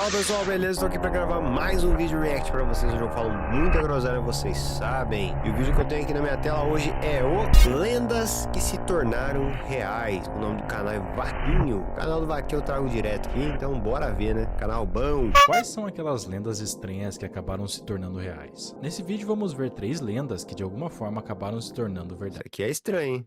Fala pessoal, beleza? Tô aqui pra gravar mais um vídeo react pra vocês. Hoje eu falo muita groselha, vocês sabem. E o vídeo que eu tenho aqui na minha tela hoje é o Lendas que se tornaram reais. O nome do canal é Vaquinho. O canal do Vaquinho eu trago direto aqui, então bora ver, né? Canal bom. Quais são aquelas lendas estranhas que acabaram se tornando reais? Nesse vídeo vamos ver 3 lendas que de alguma forma acabaram se tornando Isso verdade. aqui é estranho, hein?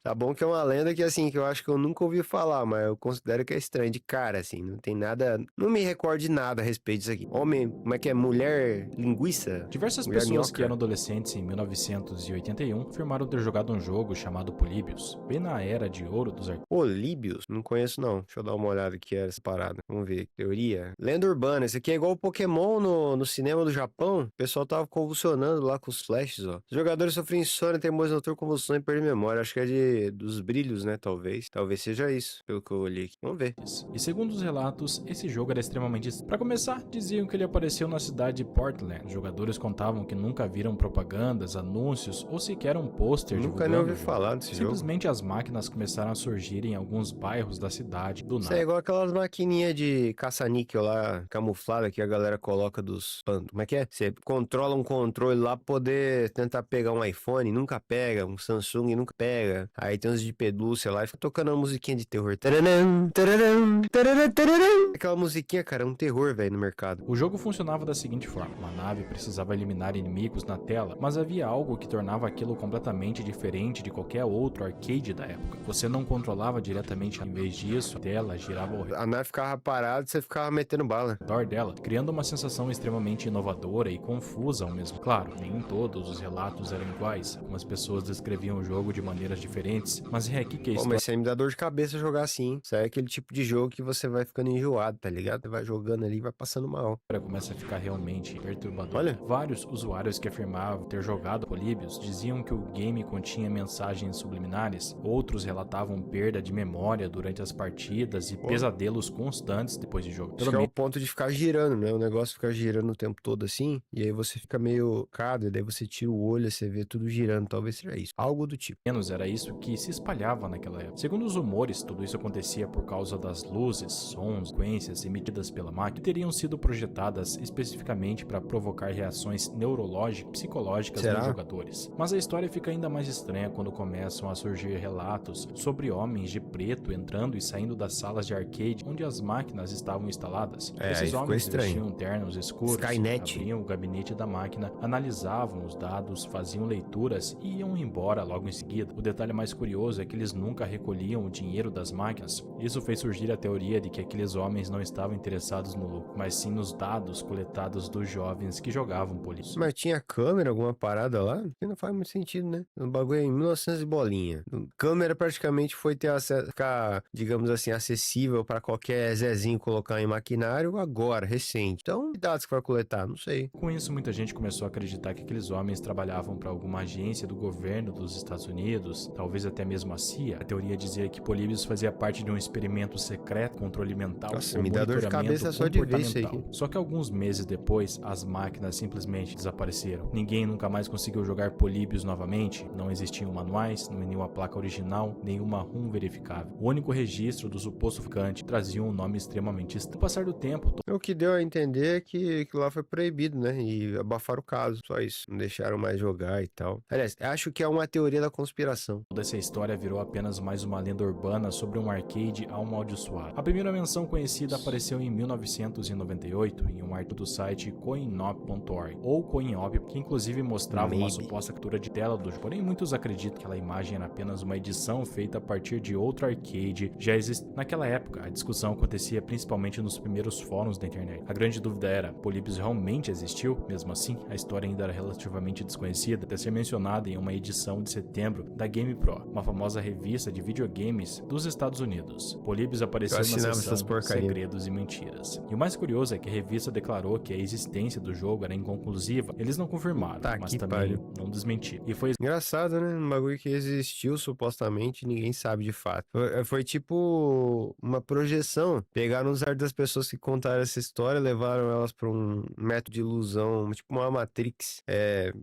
Tá bom que é uma lenda que assim, que eu acho que eu nunca ouvi falar, mas eu considero que é estranho de cara, assim. Não tem nada, não me recordo de nada a respeito disso aqui. Homem, como é que é? Mulher linguiça? Diversas Mulher pessoas que minhoca? eram adolescentes em 1981 afirmaram ter jogado um jogo chamado Polybius, bem na era de ouro dos arcades. Políbios? Não conheço não. Deixa eu dar uma olhada que era essa parada. Vamos ver. Teoria. Lenda urbana. Esse aqui é igual o Pokémon no cinema do Japão. O pessoal tava convulsionando lá com os flashes, ó. Os jogadores sofrem insônia, teimosia noturna, convulsão e perda de memória. Acho que é dos brilhos, né? Talvez. Talvez seja isso, pelo que eu olhei aqui. Vamos ver. E segundo os relatos, esse jogo era extremamente estranho. Para começar, diziam que ele apareceu na cidade de Portland. Os jogadores contavam que nunca viram propagandas, anúncios ou sequer um pôster Nunca nem divulgando ouvi o jogo. falar desse jogo. Simplesmente as máquinas começaram a surgir em alguns bairros da cidade do Isso nada. é igual aquelas maquininhas de caça-níquel lá, camuflada, que a galera coloca dos... Como é que é? Você controla um controle lá pra poder tentar pegar um iPhone, nunca pega, um Samsung nunca pega. Aí tem uns de pelúcia lá e fica tocando uma musiquinha de terror. Tararam, tararam, tararam, tararam. Aquela musiquinha, cara, é um terror, velho, no mercado. O jogo funcionava da seguinte forma: uma nave precisava eliminar inimigos na tela, mas havia algo que tornava aquilo completamente diferente de qualquer outro arcade da época. Você não controlava diretamente, em vez disso, a tela girava ao A nave ficava parada e você ficava metendo bala. redor dela, criando uma sensação extremamente inovadora e confusa ao mesmo. Claro, nem todos os relatos eram iguais, algumas pessoas descreviam o jogo de maneiras diferentes, mas é aqui que a Pô, história mas isso aí me dá dor de cabeça jogar assim. Isso aí é aquele tipo de jogo que você vai ficando enjoado, tá ligado? Você vai jogando ali e vai passando mal. começa a ficar realmente perturbadora. Olha. Vários usuários que afirmavam ter jogado Polybius diziam que o game continha mensagens subliminares, outros relatavam perda de memória durante as partidas e pesadelos constantes depois de jogar. Acho que é o ponto de ficar girando, né? O negócio fica girando o tempo todo assim, e aí você fica meio cado, e daí você tira o olho e você vê tudo girando. Talvez seja isso. Algo do tipo. Menos era isso que se espalhava naquela época. Segundo os rumores, tudo isso acontecia por causa das luzes, sons, frequências emitidas pela máquina que teriam sido projetadas especificamente para provocar reações neurológicas e psicológicas nos jogadores. Mas a história fica ainda mais estranha quando começam a surgir relatos sobre homens de preto entrando e saindo das salas de arcade onde as máquinas estavam instaladas. Esses homens vestiam ternos escuros, Skynet. abriam o gabinete da máquina, analisavam os dados, faziam leituras e iam embora logo em seguida. O detalhe mais curioso é que eles nunca recolhiam o dinheiro das máquinas. Isso fez surgir a teoria de que aqueles homens não estavam interessados no lucro, mas sim nos dados coletados dos jovens que jogavam Polybius. Mas tinha câmera, alguma parada lá? Que não faz muito sentido, né? O bagulho é em 1900 e bolinha. Câmera praticamente foi ter acesso, ficar, digamos assim, acessível para qualquer Zezinho colocar em maquinário agora, recente. Então, que dados que vai coletar? Não sei. Com isso, muita gente começou a acreditar que aqueles homens trabalhavam para alguma agência do governo dos Estados Unidos, talvez até mesmo a CIA. A teoria dizia que Polybius fazia parte de um experimento secreto, controle mental, Nossa, ou me dá dor de cabeça só de ver isso aí. Só que alguns meses depois, as máquinas simplesmente desapareceram. Ninguém nunca mais conseguiu jogar Polybius novamente, não existiam manuais, nenhuma placa original, nenhuma ROM verificável. O único registro do suposto ficante trazia um nome extremamente estranho. No passar do tempo, O que deu a entender é que lá foi proibido, né? E abafaram o caso, só isso. Não deixaram mais jogar e tal. Aliás, acho que é uma teoria da conspiração. toda essa história virou apenas mais uma lenda urbana sobre um arcade amaldiçoado. A primeira menção conhecida apareceu em 1998 em um artigo do site coinop.org ou Coinop, que inclusive mostrava uma suposta captura de tela do jogo. Porém, muitos acreditam que aquela imagem era apenas uma edição feita a partir de outro arcade já existente. Naquela época, a discussão acontecia principalmente nos primeiros fóruns da internet. A grande dúvida era: Polybius realmente existiu? Mesmo assim, a história ainda era relativamente desconhecida, até ser mencionada em uma edição de setembro da GamePro, uma famosa revista de videogames dos Estados Unidos. Polybius apareceu na seção Segredos e Mentiras. E o mais curioso é que a revista declarou que a existência do jogo era inconclusiva. Eles não confirmaram, mas também não desmentiram. E foi engraçado, né? Um bagulho que existiu supostamente, ninguém sabe de fato. Foi tipo uma projeção. Pegaram os artes das pessoas que contaram essa história, levaram elas para um método de ilusão, tipo uma Matrix.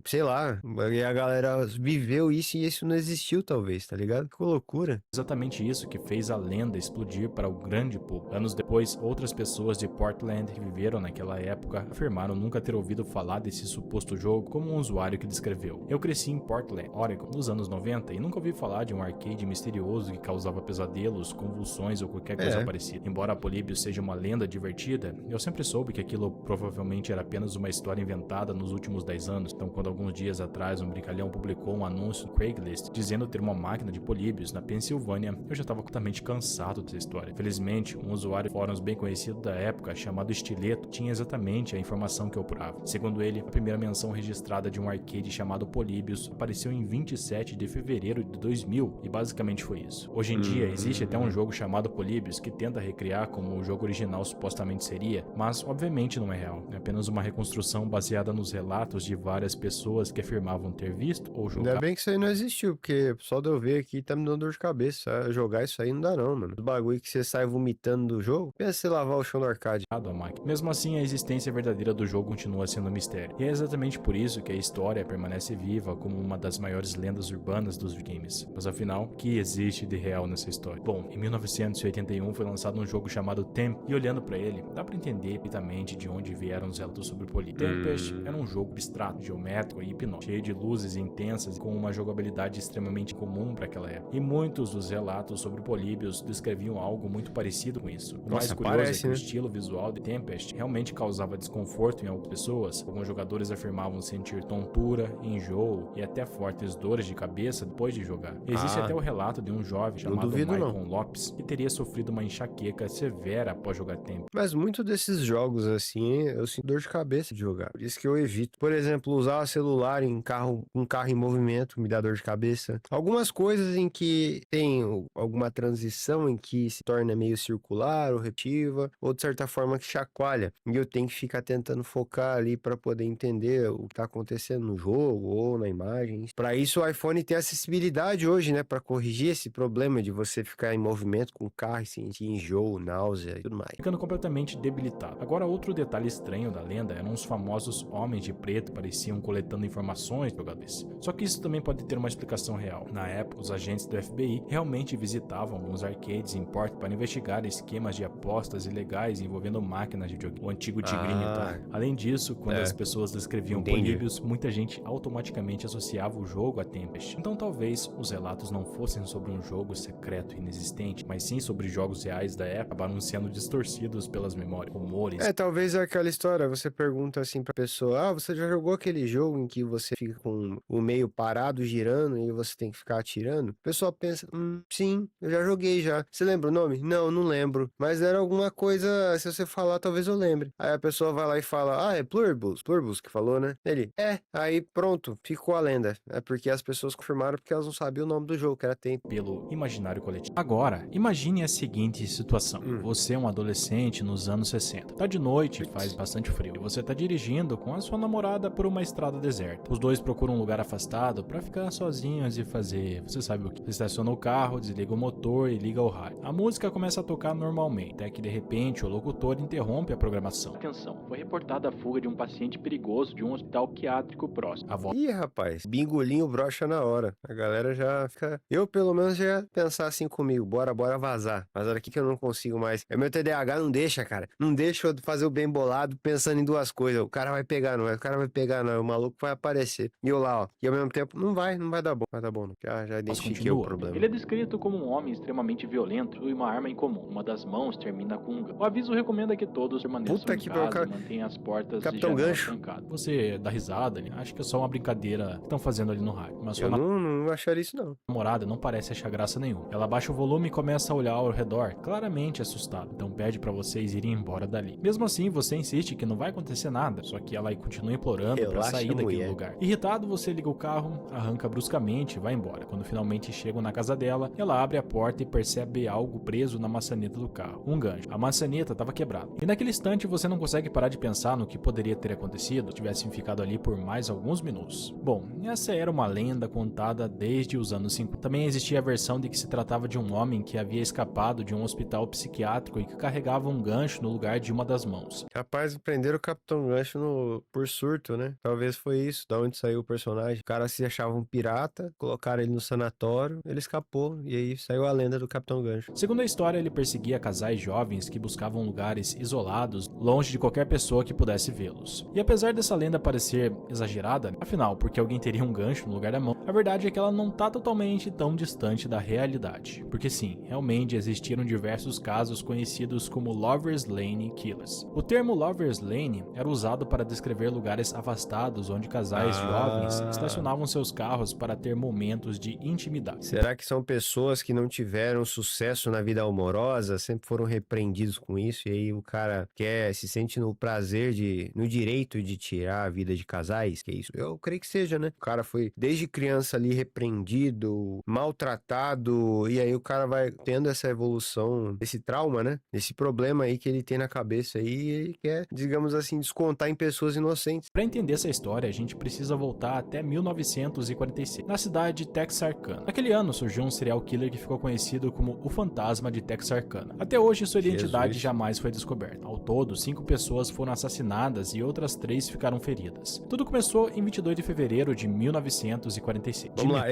Sei lá. E a galera viveu isso e isso não existiu, talvez, tá ligado? Que loucura. exatamente isso que fez a lenda explodir para o grande público. Anos depois, outras pessoas de Portland que viveram naquela época afirmaram nunca ter ouvido falar desse suposto jogo como um usuário que descreveu. Eu cresci em Portland, Oregon, nos anos 90 e nunca ouvi falar de um arcade misterioso que causava pesadelos, convulsões ou qualquer coisa parecida. Embora Polybius seja uma lenda divertida, eu sempre soube que aquilo provavelmente era apenas uma história inventada nos últimos 10 anos. Então, quando alguns dias atrás um brincalhão publicou um anúncio no Craigslist dizendo ter uma máquina de Polybius na Pensilvânia, eu já estava completamente cansado dessa história. Felizmente, um usuário de fóruns bem conhecido da época, chamado Estileto, tinha exatamente a informação que eu procurava. Segundo ele, a primeira menção registrada de um arcade chamado Polybius apareceu em 27 de fevereiro de 2000 e basicamente foi isso. Hoje em dia, existe até um jogo chamado Polybius que tenta recriar como o jogo original supostamente seria, mas obviamente não é real. É apenas uma reconstrução baseada nos relatos de várias pessoas que afirmavam ter visto ou jogado. Ainda bem que isso aí não existiu, porque só de eu ver aqui tá me dando dor de cabeça. Jogar isso aí não dá não, mano. O bagulho que você sai vomitando do jogo, pensa você lavar o chão do arcade. A máquina. Mesmo assim, a existência verdadeira do jogo continua sendo um mistério. E é exatamente por isso que a história permanece viva como uma das maiores lendas urbanas dos games. Mas afinal, o que existe de real nessa história? Bom, em 1981 foi lançado um jogo chamado Temp, e olhando pra ele, dá pra entender rapidamente de onde vieram os relatos sobre o Polybius. Tempest era um jogo abstrato, geométrico e hipnótico, cheio de luzes intensas e com uma jogabilidade extremamente comum para aquela época. E muitos dos relatos sobre Polybius descreviam algo muito parecido com isso. O mais curioso é que o estilo visual de Tempest realmente causava desconforto em algumas pessoas. Alguns jogadores afirmavam sentir tontura, enjoo e até fortes dores de cabeça depois de jogar. Existe até o relato de um jovem chamado Michael Lopes que teria sofrido uma enxaqueca severa após jogar Tempest. Mas muitos desses jogos assim, eu sinto dor de cabeça de jogar. Por isso que eu evito. Por exemplo, usar o celular em um carro em movimento me dá dor de cabeça. Algumas coisas em que tem alguma transição em que se torna meio circular ou repetitiva, ou de certa forma que chacoalha. E eu tenho que ficar tentando focar ali para poder entender o que tá acontecendo no jogo ou na imagem. Para isso o iPhone tem acessibilidade hoje, né, para corrigir esse problema de você ficar em movimento com o carro e sentir enjoo, náusea e tudo mais. Ficando completamente debilitado. Agora, outro detalhe estranho da lenda eram os famosos homens de preto pareciam coletando informações do jogadores. Só que isso também pode ter uma explicação real. Na época, os agentes do FBI realmente visitavam alguns arcades em Portland para investigar esquemas de apostas ilegais envolvendo máquinas de videogame, o antigo tigrinho, tá? Além disso, quando as pessoas descreviam Polybius, muita gente automaticamente associava o jogo a Tempest. Então talvez os relatos não fossem sobre um jogo secreto e inexistente, mas sim sobre jogos reais da época, acabaram sendo distorcidos pelas memórias, rumores. Talvez é aquela história, você pergunta assim pra pessoa, você já jogou aquele jogo em que você fica com o meio parado, girando, e você tem que ficar atirando? A pessoa pensa, sim, eu já joguei já. Você lembra o nome? Não, não lembro. Mas era alguma coisa, se você falar, talvez eu lembre. Aí a pessoa vai lá e fala, é Pluribus que falou, né? Ele, aí pronto, ficou a lenda. É porque as pessoas confirmaram porque elas não sabiam o nome do jogo, que era Temp. Pelo imaginário coletivo. Agora, imagine a seguinte situação. Você é um adolescente nos anos 60. Tá de noite, faz bastante frio. E você tá dirigindo com a sua namorada por uma estrada deserta. Os dois procuram um lugar afastado pra ficar sozinhos e fazer, você sabe o que. Você estaciona o carro, desliga o motor e liga o rádio. A música começa a tocar normalmente, até que de repente o locutor interrompe a programação. Atenção, foi reportada a fuga de um paciente perigoso de um hospital psiquiátrico próximo. Ih, rapaz, bingolinho brocha na hora. A galera já fica... Eu, pelo menos, já ia pensar assim comigo. Bora vazar. Mas olha aqui que eu não consigo mais. Meu TDAH não deixa, cara. Não deixa eu fazer o bem bolado pensando em duas coisas. O cara vai pegar, não. O cara vai pegar, não. O maluco vai aparecer. E eu lá, ó. E ao mesmo tempo, não vai dar bom. Vai dar bom, não. Já identifiquei o problema. Ele é descrito como um homem extremamente violento e uma arma em comum. Uma das mãos termina com um gancho. O aviso recomenda que todos permaneçam em casa e mantenham as portas e janelas trancadas. Você dá risada ali. Acho que é só uma brincadeira que estão fazendo ali no rádio. Mas eu não acharia isso, não. A namorada não parece achar graça nenhuma. Ela baixa o volume e começa a olhar ao redor, claramente assustada. Então pede pra vocês irem embora dali. Mesmo assim, você insiste que não vai acontecer nada, só que ela continua implorando pra sair daquele lugar. Irritado, você liga o carro, arranca bruscamente e vai embora. Quando finalmente chegam na casa dela, ela abre a porta e percebe algo preso na maçaneta do carro. Um gancho. A maçaneta estava quebrada. E naquele instante você não consegue parar de pensar no que poderia ter acontecido se tivessem ficado ali por mais alguns minutos. Bom, essa era uma lenda contada desde os anos 50. Também existia a versão de que se tratava de um homem que havia escapado de um hospital psiquiátrico e que carregava um gancho no lugar de uma das mãos. Rapaz, prenderam o Capitão Gancho por surto, né? Talvez foi isso, da onde saiu o personagem. O cara se achava um pirata, colocaram ele no sanatório, ele escapou, e aí saiu a lenda do Capitão Gancho. Segundo a história, ele perseguia casais jovens que buscavam frequentavam lugares isolados, longe de qualquer pessoa que pudesse vê-los. E apesar dessa lenda parecer exagerada, afinal, porque alguém teria um gancho no lugar da mão, a verdade é que ela não está totalmente tão distante da realidade. Porque sim, realmente existiram diversos casos conhecidos como Lover's Lane Killers. O termo Lover's Lane era usado para descrever lugares afastados onde casais jovens estacionavam seus carros para ter momentos de intimidade. Será que são pessoas que não tiveram sucesso na vida amorosa, sempre foram repreendidos com isso, e aí o cara se sente no prazer no direito de tirar a vida de casais? Que é isso? Eu creio que seja, né? O cara foi desde criança ali repreendido, maltratado, e aí o cara vai tendo essa evolução, esse trauma, né? Esse problema aí que ele tem na cabeça aí, e ele quer, digamos assim, descontar em pessoas inocentes. Para entender essa história, a gente precisa voltar até 1946, na cidade de Texarkana. Naquele ano surgiu um serial killer que ficou conhecido como o Fantasma de Texarkana. Até hoje, sua identidade jamais foi descoberta. Ao todo, 5 pessoas foram assassinadas e outras 3 ficaram feridas. Tudo começou em 22 de fevereiro de 1946. Vamos lá,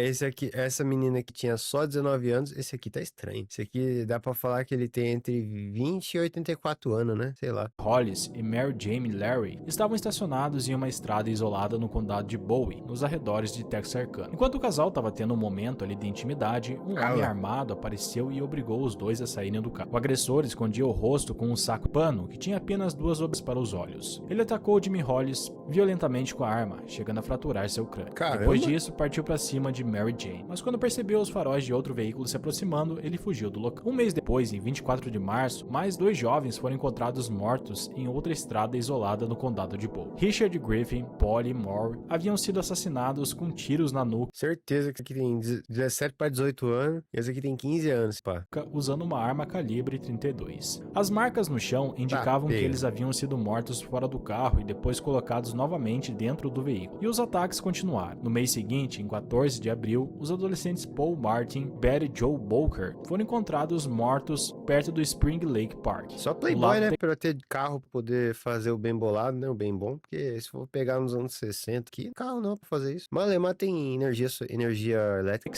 essa menina que tinha só 19 anos, esse aqui tá estranho. Esse aqui dá pra falar que ele tem entre 20 e 84 anos, né? Sei lá. Hollis e Mary Jane Larry estavam estacionados em uma estrada isolada no condado de Bowie, nos arredores de Texarkana. Enquanto o casal estava tendo um momento ali de intimidade, um homem armado apareceu e obrigou os dois a saírem do carro. O agressor escondia o rosto com um saco de pano que tinha apenas 2 obras para os olhos. Ele atacou Jimmy Hollis violentamente com a arma, chegando a fraturar seu crânio. Caramba. Depois disso, partiu para cima de Mary Jane, mas quando percebeu os faróis de outro veículo se aproximando, ele fugiu do local. Um mês depois, em 24 de março, mais 2 jovens foram encontrados mortos em outra estrada isolada no condado de Bowie. Richard Griffin, Polly Moore haviam sido assassinados com tiros na nuca. Certeza que aqui tem 17 para 18 anos e esse aqui tem 15 anos, pá. Usando uma arma calibre 32. As marcas no chão indicavam que eles haviam sido mortos fora do carro e depois colocados novamente dentro do veículo. E os ataques continuaram. No mês seguinte, em 14 de abril, os adolescentes Paul Martin e Betty Joe Boker foram encontrados mortos perto do Spring Lake Park. Só playboy, né? Pra ter carro pra poder fazer o bem bolado, né? O bem bom. Porque se for pegar nos anos 60 aqui, carro não pra fazer isso. Malemar tem energia elétrica.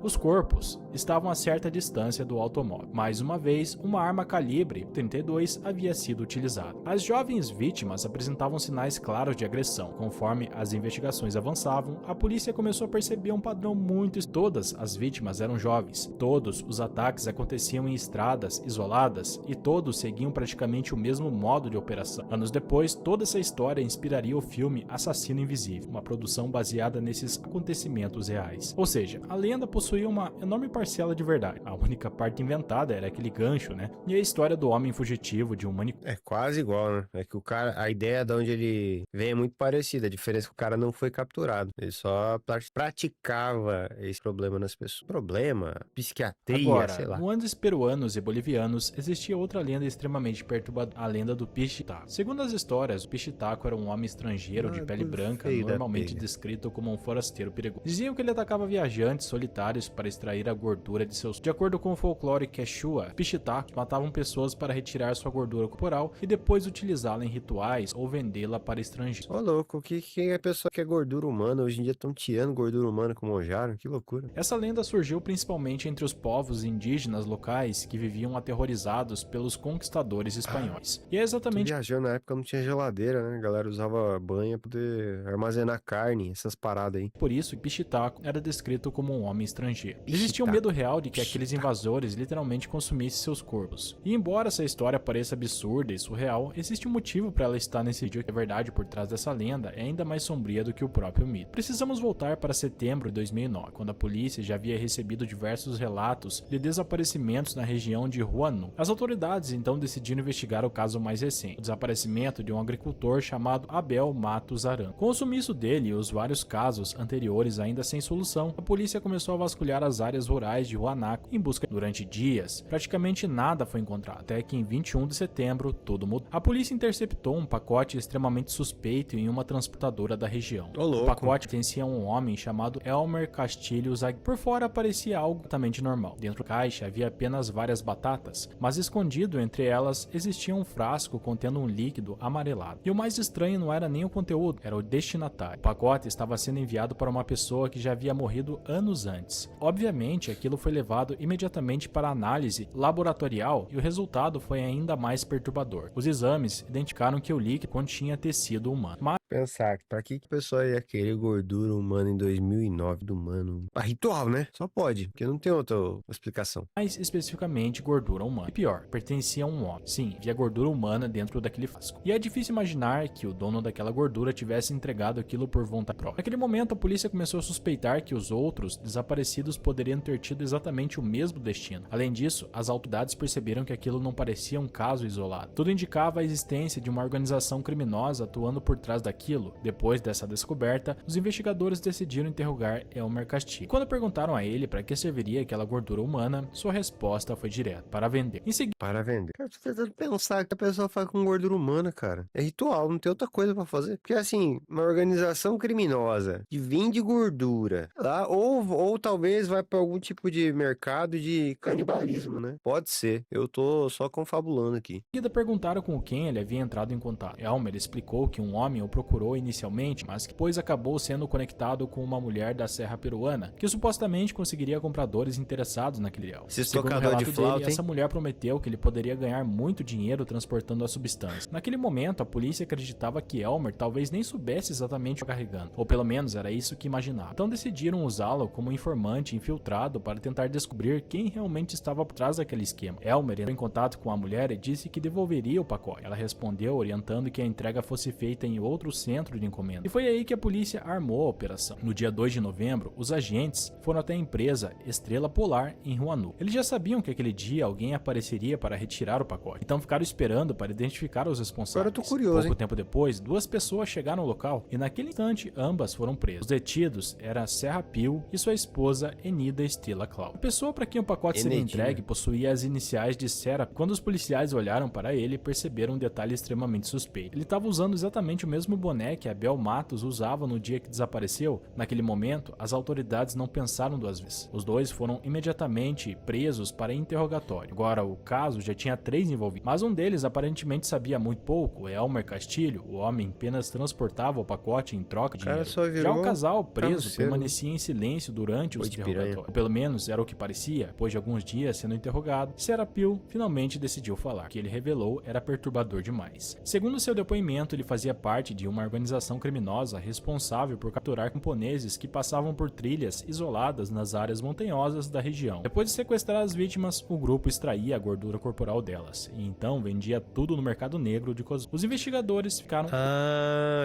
Os corpos estavam a certa distância do automóvel. Mais uma vez, uma arma calibre 32 havia sido utilizada. As jovens vítimas apresentavam sinais claros de agressão. Conforme as investigações avançavam, a polícia começou a perceber um padrão muito... Todas as vítimas eram jovens. Todos os ataques aconteciam em estradas isoladas e todos seguiam praticamente o mesmo modo de operação. Anos depois, toda essa história inspiraria o filme Assassino Invisível, uma produção baseada nesses acontecimentos reais. Ou seja, a lenda possuía uma enorme parcela de verdade. A única parte inventada era aquele gancho, né? E a história do homem fugitivo de um manicômio. É quase igual, né? É que o cara, a ideia de onde ele vem é muito parecida. A diferença é que o cara não foi capturado. Ele só praticava esse problema nas pessoas. Problema, psiquiatria, agora, sei lá. No Andes peruanos e bolivianos, existia outra lenda extremamente perturbadora, a lenda do Pichitaco. Segundo as histórias, o Pichitaco era um homem estrangeiro de pele branca, normalmente descrito como um forasteiro perigoso. Diziam que ele atacava viajantes solitários para extrair a gordura de seus... De acordo com o folclore quechua, Pichitacos matavam pessoas para retirar sua gordura corporal e depois utilizá-la em rituais ou vendê-la para estrangeiros. Ô louco, quem é a pessoa que é gordura humana? Hoje em dia estão tirando gordura humana com monjaro, que loucura. Essa lenda surgiu principalmente entre os povos indígenas locais que viviam aterrorizados pelos conquistadores espanhóis. E é exatamente... Viajando na época não tinha geladeira, né? A galera usava banha para poder armazenar carne, essas paradas aí. Por isso, Pichitaco era descrito como um homem estrangeiro. Existia um medo real de que aqueles invasores literalmente consumissem seus corpos. E embora essa história pareça absurda e surreal, existe um motivo para ela estar nesse vídeo. A verdade por trás dessa lenda é ainda mais sombria do que o próprio mito. Precisamos voltar para setembro de 2009, quando a polícia já havia recebido diversos relatos de desaparecimentos na região de Huanu. As autoridades então decidiram investigar o caso mais recente, o desaparecimento de um agricultor chamado Abel Matos Aran. Com o sumiço dele e os vários casos anteriores ainda sem solução, a polícia começou a vasculhar as áreas rurais de Huanaco em busca. Durante dias, praticamente nada foi encontrado, até que em 21 de setembro tudo mudou. A polícia interceptou um pacote extremamente suspeito em uma transportadora da região. O pacote pertencia a um homem chamado Elmer Castilho Zag. Por fora parecia algo totalmente normal. Dentro da caixa havia apenas várias batatas, mas escondido entre elas existia um frasco contendo um líquido amarelado. E o mais estranho não era nem o conteúdo, era o destinatário. O pacote estava sendo enviado para uma pessoa que já havia morrido anos antes. Obviamente, aquilo foi levado imediatamente para análise laboratorial e o resultado resultado foi ainda mais perturbador. Os exames identificaram que o líquido continha tecido humano. Pensar, pra que a pessoa ia querer gordura humana em 2009 do humano? Ah, ritual, né? Só pode, porque não tem outra explicação. Mais especificamente gordura humana. E pior, pertencia a um homem. Sim, havia gordura humana dentro daquele frasco. E é difícil imaginar que o dono daquela gordura tivesse entregado aquilo por vontade própria. Naquele momento, a polícia começou a suspeitar que os outros desaparecidos poderiam ter tido exatamente o mesmo destino. Além disso, as autoridades perceberam que aquilo não parecia um caso isolado. Tudo indicava a existência de uma organização criminosa atuando por trás daquilo. Depois dessa descoberta, os investigadores decidiram interrogar Elmer Castillo. Quando perguntaram a ele para que serviria aquela gordura humana, sua resposta foi direta: para vender. Em seguida, para vender. Cara, tô tentando pensar que a pessoa faz com gordura humana, cara. É ritual, não tem outra coisa pra fazer. Porque assim, uma organização criminosa que vende gordura, lá, ou talvez vai pra algum tipo de mercado de canibalismo, né? Pode ser. Eu tô só confabulando aqui. perguntaram com quem ele havia entrado em contato. Elmer explicou que um homem o procurou inicialmente, mas que depois acabou sendo conectado com uma mulher da Serra Peruana, que supostamente conseguiria compradores interessados naquele ideal. Segundo o relato dele, essa mulher prometeu que ele poderia ganhar muito dinheiro transportando a substância. Naquele momento, a polícia acreditava que Elmer talvez nem soubesse exatamente o que carregando, ou pelo menos era isso que imaginava. Então decidiram usá-lo como informante infiltrado para tentar descobrir quem realmente estava por trás daquele esquema. Elmer entrou em contato com a mulher e disse que devolveria o pacote. Ela respondeu orientando que a entrega fosse feita em outro centro de encomenda. E foi aí que a polícia armou a operação. No dia 2 de novembro, os agentes foram até a empresa Estrela Polar em Roanoke. Eles já sabiam que aquele dia alguém apareceria para retirar o pacote, então ficaram esperando para identificar os responsáveis. Agora eu tô curioso, Pouco tempo depois, duas pessoas chegaram ao local e naquele instante ambas foram presas. Os detidos eram Sarah Peel e sua esposa Enida Stella Cloud. A pessoa para quem o pacote seria entregue possuía as iniciais de Sarah. Quando os policiais olharam para ele, perceberam um detalhe extremamente suspeito. Ele estava usando exatamente o mesmo boné que a Bel Matos usava no dia que desapareceu. Naquele momento, as autoridades não pensaram duas vezes. Os dois foram imediatamente presos para interrogatório. Agora, o caso já tinha 3 envolvidos, mas um deles aparentemente sabia muito pouco. Elmer Castillo, o homem, apenas transportava o pacote em troca de dinheiro. Já o casal preso permanecia em silêncio durante os interrogatórios. Ou pelo menos era o que parecia. Depois de alguns dias sendo interrogado, Sarah Peel finalmente decidiu falar. O que ele revelou era perturbador demais. Segundo seu depoimento, ele fazia parte de uma organização criminosa responsável por capturar camponeses que passavam por trilhas isoladas nas áreas montanhosas da região. Depois de sequestrar as vítimas, o grupo extraía a gordura corporal delas e então vendia tudo no mercado negro de cosméticos. Os investigadores ficaram...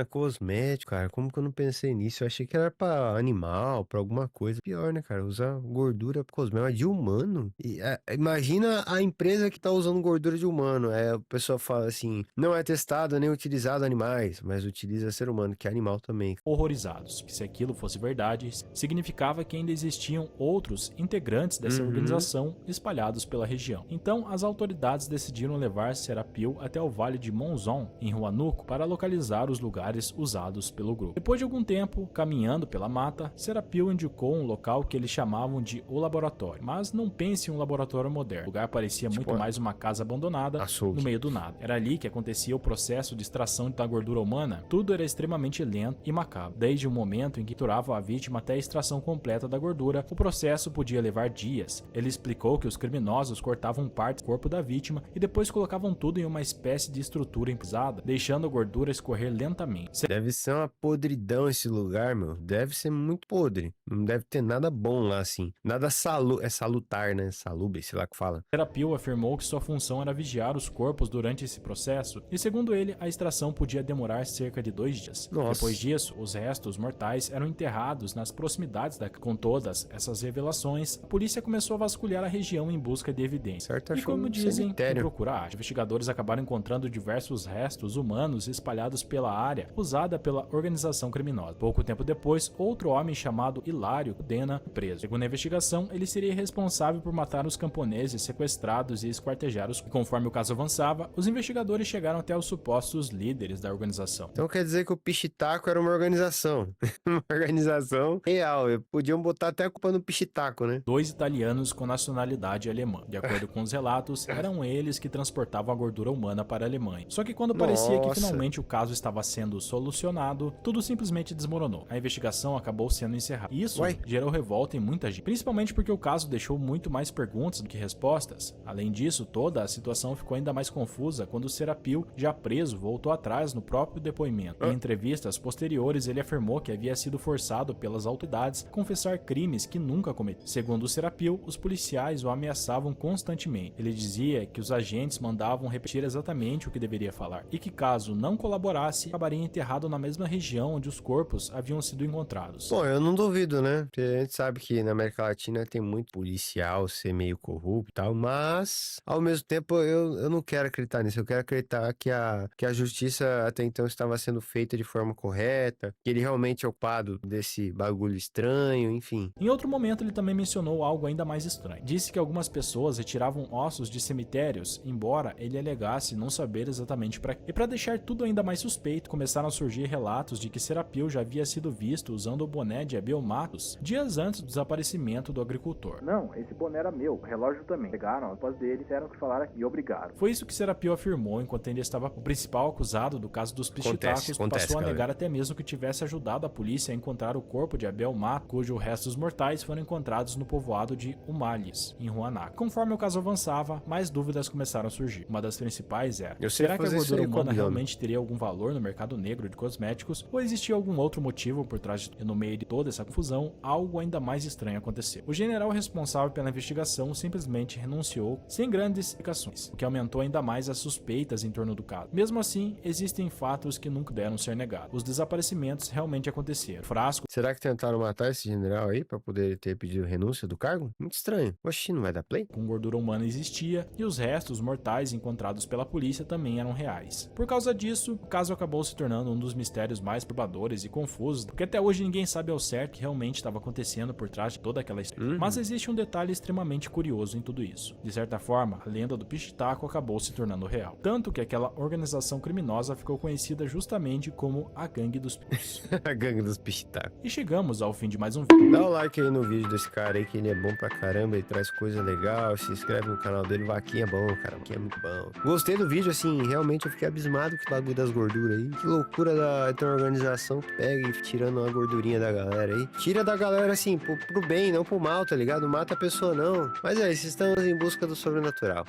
cosmético, cara. Como que eu não pensei nisso? Eu achei que era pra animal, pra alguma coisa. Pior, né, cara? Usar gordura cosmética de humano. E, imagina a empresa que tá usando gordura de humano. A pessoa fala assim, não é testado nem utilizado animais, mas utiliza ser humano, que é animal também. Horrorizados, que se aquilo fosse verdade, significava que ainda existiam outros integrantes dessa organização espalhados pela região. Então, as autoridades decidiram levar Sarah Peel até o Vale de Monzon, em Roanoke, para localizar os lugares usados pelo grupo. Depois de algum tempo, caminhando pela mata, Sarah Peel indicou um local que eles chamavam de o laboratório. Mas não pense em um laboratório moderno. O lugar parecia muito mais uma casa abandonada no meio do nada. Era ali que acontecia o processo de extração da gordura humana. Tudo era extremamente lento e macabro. Desde o momento em que torturava a vítima até a extração completa da gordura, o processo podia levar dias. Ele explicou que os criminosos cortavam parte do corpo da vítima e depois colocavam tudo em uma espécie de estrutura pesada, deixando a gordura escorrer lentamente. Deve ser uma podridão esse lugar, meu. Deve ser muito podre. Não deve ter nada bom lá, assim. Nada salutar, né? Salubre, sei lá que fala. Sarah Peel afirmou que sua função era vigiar os corpos durante esse processo e, segundo ele, a extração podia demorar cerca de 2 dias. Nossa. Depois disso, os restos mortais eram enterrados nas proximidades da... Com todas essas revelações, a polícia começou a vasculhar a região em busca de evidência. Certo, e como dizem, procurar. Os investigadores acabaram encontrando diversos restos humanos espalhados pela área usada pela organização criminosa. Pouco tempo depois, outro homem chamado Hilário Dena preso. Segundo a investigação, ele seria responsável por matar os camponeses sequestrados e esquartejar os... E conforme o caso avançava, os investigadores chegaram até os supostos líderes da organização. Então quer dizer que o Pichitaco era uma organização. Uma organização real. Podiam botar até a culpa no Pichitaco, né? 2 italianos com nacionalidade alemã. De acordo com os relatos, eram eles que transportavam a gordura humana para a Alemanha. Só que quando parecia que Nossa. finalmente o caso estava sendo solucionado, tudo simplesmente desmoronou. A investigação acabou sendo encerrada. Isso Uai. gerou revolta em muita gente, principalmente porque o caso deixou muito mais perguntas do que respostas. Além disso, toda a situação ficou ainda mais confusa quando o Serapio, já preso, voltou atrás no próprio depoimento. Em entrevistas posteriores, ele afirmou que havia sido forçado pelas autoridades a confessar crimes que nunca cometeu. Segundo o Serapio, os policiais o ameaçavam constantemente. Ele dizia que os agentes mandavam repetir exatamente o que deveria falar e que caso não colaborasse, acabaria enterrado na mesma região onde os corpos haviam sido encontrados. Bom, eu não duvido, né? Porque a gente sabe que na América Latina tem muito policial ser meio corrupto e tal, mas ao mesmo tempo eu não quero acreditar nisso. Eu quero acreditar que a justiça até então estava sendo feita de forma correta, que ele realmente é o culpado desse bagulho estranho, enfim. Em outro momento, ele também mencionou algo ainda mais estranho. Disse que algumas pessoas retiravam ossos de cemitérios, embora ele alegasse não saber exatamente para quê. E para deixar tudo ainda mais suspeito, começaram a surgir relatos de que Serapio já havia sido visto usando o boné de Abel Matos dias antes do desaparecimento do agricultor. Não, esse boné era meu, o relógio também. Pegaram após dele, disseram que falaram e obrigaram. Foi isso que Serapio afirmou enquanto ainda estava o principal acusado do caso dos pichitacos, passou a negar até mesmo que tivesse ajudado a polícia a encontrar o corpo de Abel Matos, cujos restos mortais foram encontrados no povoado de Humales, em Huanaca. Conforme o caso avançava, mais dúvidas começaram a surgir. Uma das principais era: será que a gordura humana realmente teria algum valor no mercado negro de cosméticos, ou existia algum outro motivo por trás de... E no meio de toda essa confusão, algo ainda mais estranho aconteceu. O general responsável pela investigação simplesmente renunciou sem grandes explicações, o que aumentou ainda mais as suspeitas em torno do caso. Mesmo assim, existem fatos que nunca puderam ser negados. Os desaparecimentos realmente aconteceram. Frasco... Será que tentaram matar esse general aí pra poder ter pedido renúncia do cargo? Muito estranho. Oxi, não vai dar play? com gordura humana existia e os restos mortais encontrados pela polícia também eram reais. Por causa disso, o caso acabou se tornando um dos mistérios mais perturbadores e confusos, porque até hoje ninguém sabe ao certo o que realmente estava acontecendo por trás de toda aquela história. Mas existe um detalhe extremamente curioso em tudo isso. De certa forma, a lenda do Pichitaco acabou se tornando real. Tanto que aquela organização criminosa ficou conhecida justamente como a Gangue dos Pichos. A Gangue dos Pichitacos. E chegamos ao fim de mais um vídeo. Dá o like aí no vídeo desse cara aí, que ele é bom pra caramba, ele traz coisa legal, se inscreve no canal dele, Vaquinha é bom, cara, Vaquinha é muito bom. Gostei do vídeo, assim, realmente eu fiquei abismado com o bagulho das gorduras aí. Que loucura da organização que pega e tirando uma gordurinha da galera aí. Tira da galera, assim, pro bem, não pro mal, tá ligado? Não mata a pessoa, não. Mas é isso, estamos em busca do sobrenatural.